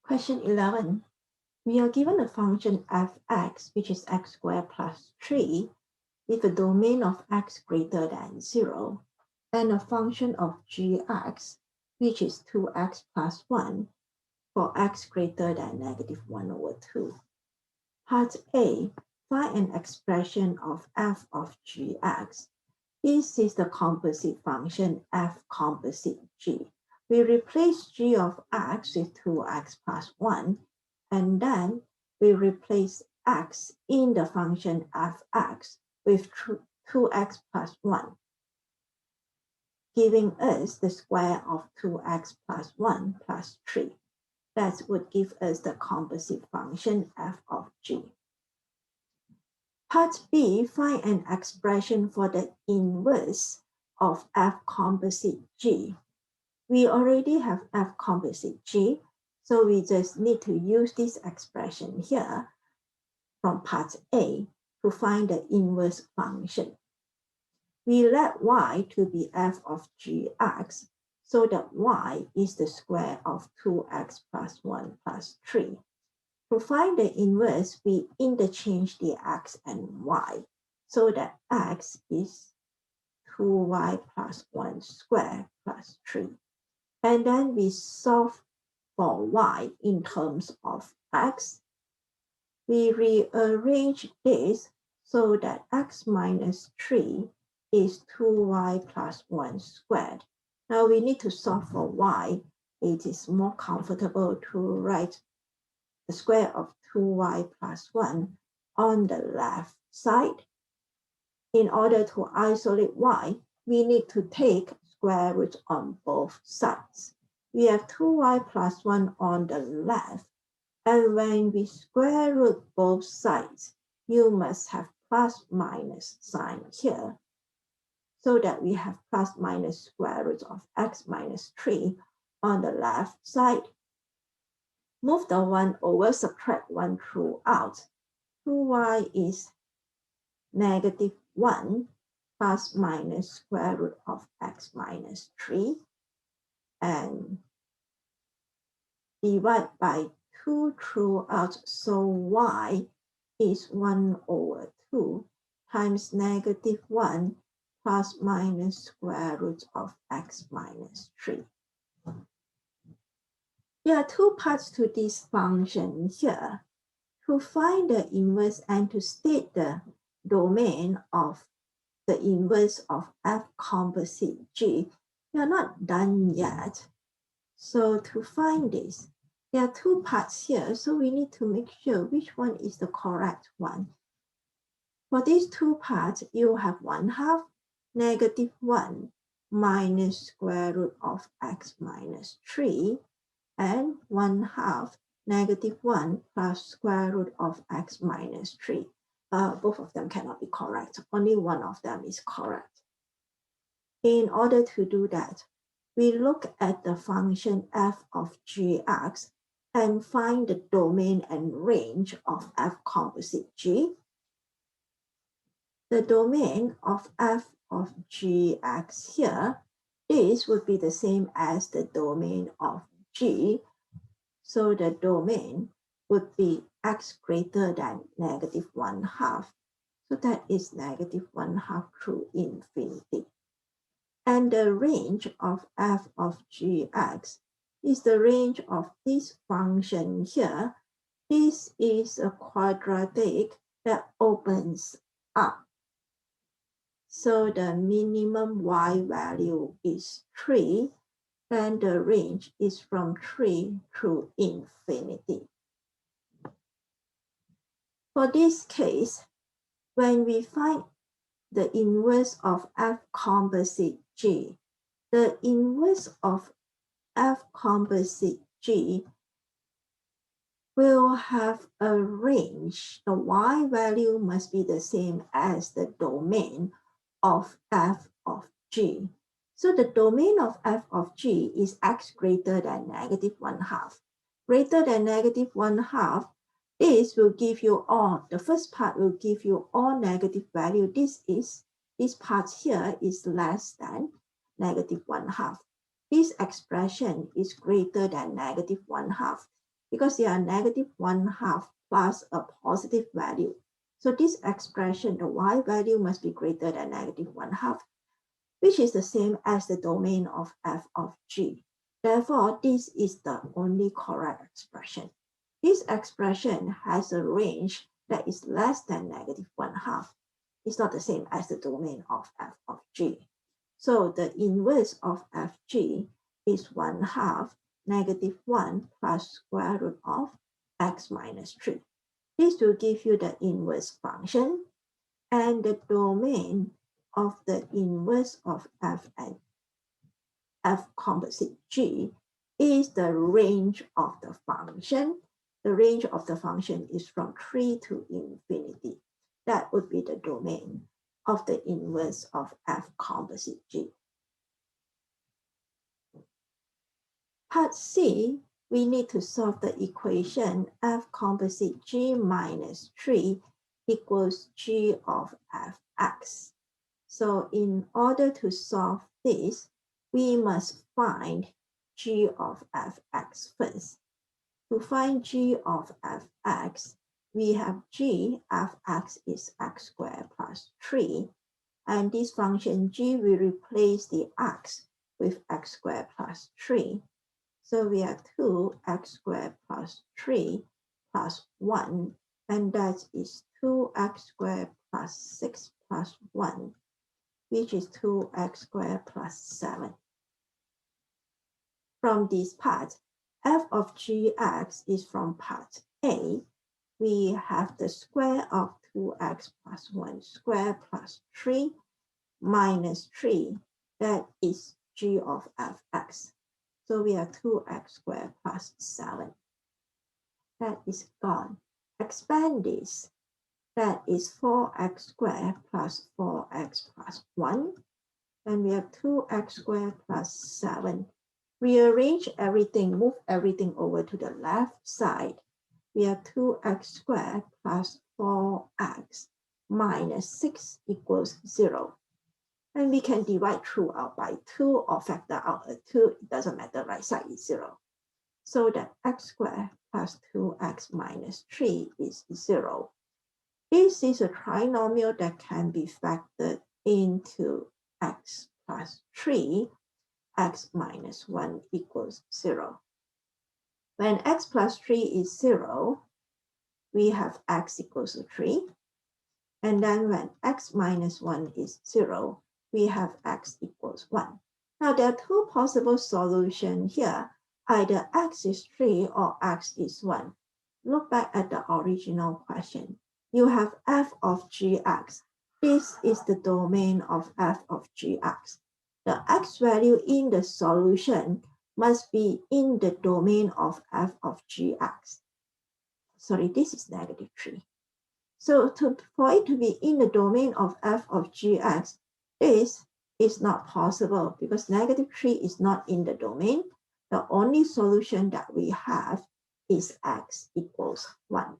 Question 11. We are given a function f(x), which is x squared plus 3, with a domain of x greater than 0, and a function of gx, which is 2x plus 1, for x greater than -1/2. Part A, find an expression of f of gx. This is the composite function f composite g. We replace g of x with 2x plus 1, and then we replace x in the function fx with 2x plus 1, giving us the square of 2x plus 1 plus 3. That would give us the composite function f of g. Part B, find an expression for the inverse of f composite g. We already have f composite g, so we just need to use this expression here from part A to find the inverse function. We let y to be f of gx, so that y is the square of 2x plus 1 plus 3. To find the inverse, we interchange the x and y, so that x is 2y plus 1 squared plus 3. And then we solve for y in terms of x. We rearrange this so that x minus 3 is 2y plus 1 squared. Now we need to solve for y. It is more comfortable to write the square of 2y plus 1 on the left side. In order to isolate y, we need to take square root on both sides. We have 2y plus 1 on the left, and when we square root both sides, you must have plus minus sign here, so that we have plus minus square root of x minus 3 on the left side. Move the 1 over, subtract 1 throughout. 2y is -1 plus minus square root of x minus 3, and divide by 2 throughout, so y is 1/2 times -1 plus minus square root of x minus 3. There are two parts to this function here. To find the inverse and to state the domain of the inverse of f composite g, we are not done yet. So to find this, there are two parts here, so we need to make sure which one is the correct one. For these two parts, you have 1/2 -1 minus square root of x minus 3, and 1/2 -1 plus square root of x minus 3. Both of them cannot be correct. Only one of them is correct. In order to do that, we look at the function f of gx and find the domain and range of f composite g. The domain of f of gx here, this would be the same as the domain of g. So the domain would be x greater than -1/2. So that is -1/2 through infinity. And the range of f of gx is the range of this function here. This is a quadratic that opens up. So the minimum y value is 3, and the range is from 3 to infinity. For this case, when we find the inverse of f composite g, the inverse of f composite g will have a range. The y value must be the same as the domain of f of g. So the domain of f of g is x greater than -1/2. Greater than -1/2, this will give you all, the first part will give you all negative value. This part here is less than -1/2. This expression is greater than -1/2 because they are negative 1/2 plus a positive value. So this expression, the y value must be greater than negative 1/2, which is the same as the domain of f of g. Therefore, this is the only correct expression. This expression has a range that is less than negative 1/2. It's not the same as the domain of f of g. So the inverse of fg is 1/2 negative 1 plus square root of x minus 3. This will give you the inverse function, and the domain of the inverse of f and f composite g is the range of the function. The range of the function is from 3 to infinity. That would be the domain of the inverse of f composite g. Part C, we need to solve the equation f composite g minus 3 equals g of fx. So in order to solve this, we must find g of fx first. To find g of fx, we have g fx is x squared plus 3, and this function g will replace the x with x squared plus 3. So we have 2x squared plus 3 plus 1, and that is 2x squared plus 6 plus 1, which is 2x squared plus 7. From this part, f of gx is from part A. We have the square of 2x plus 1 squared plus 3 minus 3. That is g of fx. So we have 2x squared plus 7. That is gone. Expand this. That is 4x squared plus 4x plus 1. And we have 2x squared plus 7. Rearrange everything, move everything over to the left side. We have 2x squared plus 4x minus 6 equals 0. And we can divide throughout by 2 or factor out a 2. It doesn't matter, right side is 0. So that x squared plus 2x minus 3 is 0. This is a trinomial that can be factored into x plus 3. X minus 1 equals 0. When x plus 3 is 0, we have x equals to 3. And then when x minus 1 is 0, we have x equals 1. Now there are two possible solutions here. Either x is 3 or x is 1. Look back at the original question. You have f of gx. This is the domain of f of gx. The x value in the solution must be in the domain of f of gx. Sorry, this is negative 3. So for it to be in the domain of f of gx, this is not possible because negative 3 is not in the domain. The only solution that we have is x equals 1.